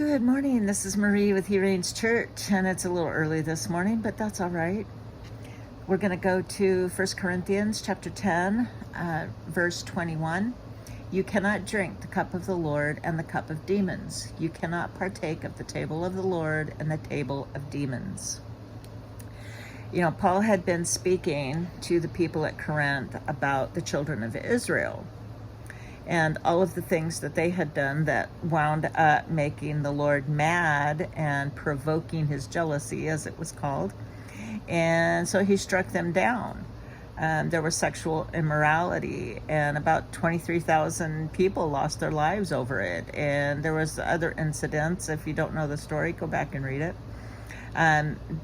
Good morning. This is Marie with He Reigns Church, and it's a little early this morning, but that's all right. We're going to go to 1 Corinthians chapter 10, verse 21. You cannot drink the cup of the Lord and the cup of demons. You cannot partake of the table of the Lord and the table of demons. You know, Paul had been speaking to the people at Corinth about the children of Israel and all of the things that they had done that wound up making the Lord mad and provoking his jealousy, as it was called. And so he struck them down. There was sexual immorality, and about 23,000 people lost their lives over it. And there was other incidents. If you don't know the story, go back and read it.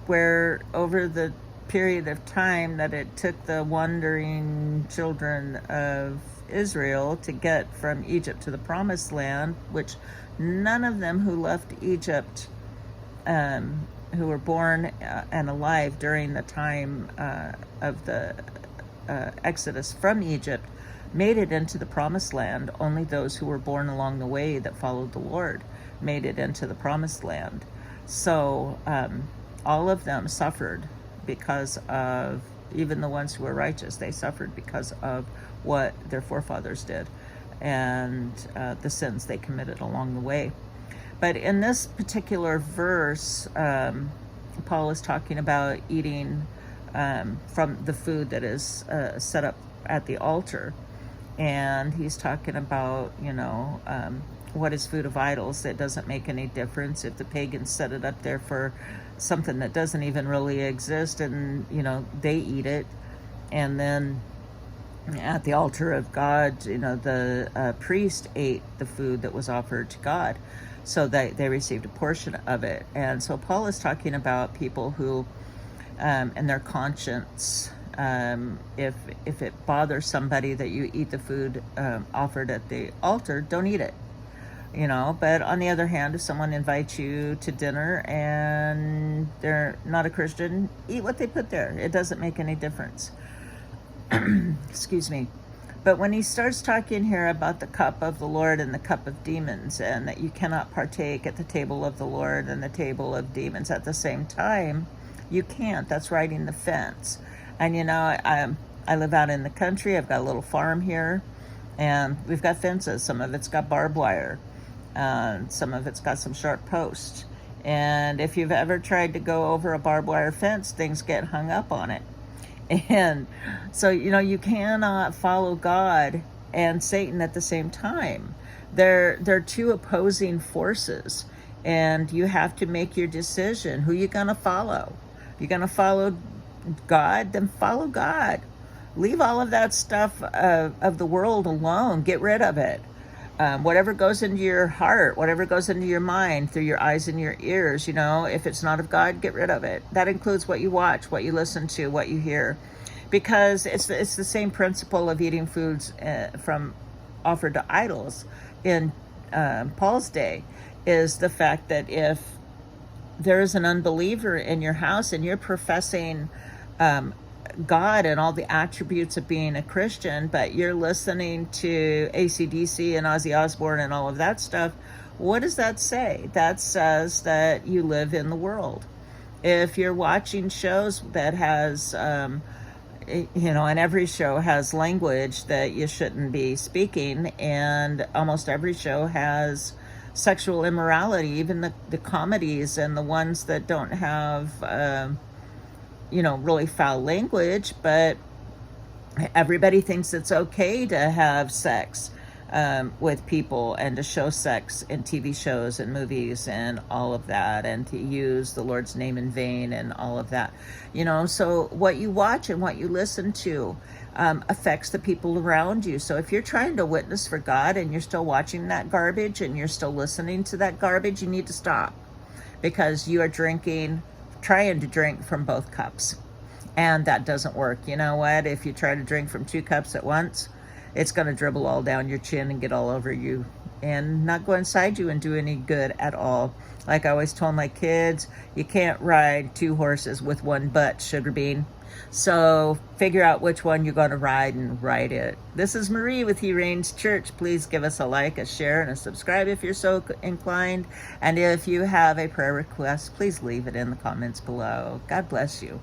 Where over the period of time that it took the wandering children of Israel to get from Egypt to the promised land, which none of them who left Egypt, who were born and alive during the time of the Exodus from Egypt, made it into the promised land. Only those who were born along the way that followed the Lord made it into the promised land. So all of them suffered because of, even the ones who were righteous, they suffered because of what their forefathers did and the sins they committed along the way. But in this particular verse, Paul is talking about eating from the food that is set up at the altar. And he's talking about, what is food of idols. That doesn't make any difference if the pagans set it up there for something that doesn't even really exist, and they eat it. And then at the altar of God, the priest ate the food that was offered to God, so that they received a portion of it. And so Paul is talking about people who, and their conscience, if it bothers somebody that you eat the food offered at the altar, don't eat it. But on the other hand, if someone invites you to dinner and they're not a Christian, eat what they put there. It doesn't make any difference. Excuse me. But when he starts talking here about the cup of the Lord and the cup of demons, and that you cannot partake at the table of the Lord and the table of demons at the same time, you can't. That's riding the fence. And I live out in the country. I've got a little farm here, and we've got fences. Some of it's got barbed wire. Some of it's got some sharp posts. And if you've ever tried to go over a barbed wire fence, things get hung up on it. And so, you cannot follow God and Satan at the same time. They're two opposing forces, and you have to make your decision. Who you going to follow? You're going to follow God? Then follow God. Leave all of that stuff of the world alone. Get rid of it. Whatever goes into your heart, whatever goes into your mind, through your eyes and your ears, if it's not of God, get rid of it. That includes what you watch, what you listen to, what you hear, because it's the same principle of eating foods from offered to idols in Paul's day, is the fact that if there is an unbeliever in your house and you're professing God and all the attributes of being a Christian, but you're listening to AC/DC and Ozzy Osbourne and all of that stuff, what does that say? That says that you live in the world. If you're watching shows that has, and every show has language that you shouldn't be speaking, and almost every show has sexual immorality, even the comedies and the ones that don't have really foul language, but everybody thinks it's okay to have sex with people and to show sex in TV shows and movies and all of that, and to use the Lord's name in vain and all of that. So what you watch and what you listen to affects the people around you. So if you're trying to witness for God and you're still watching that garbage and you're still listening to that garbage, you need to stop, because you are trying to drink from both cups, and that doesn't work. You know what? If you try to drink from two cups at once, it's going to dribble all down your chin and get all over you and not go inside you and do any good at all. Like I always told my kids, you can't ride 2 horses with one butt, sugar bean. So figure out which one you're going to ride and ride it. This is Marie with He Reigns Church. Please give us a like, a share, and a subscribe if you're so inclined. And if you have a prayer request, please leave it in the comments below. God bless you.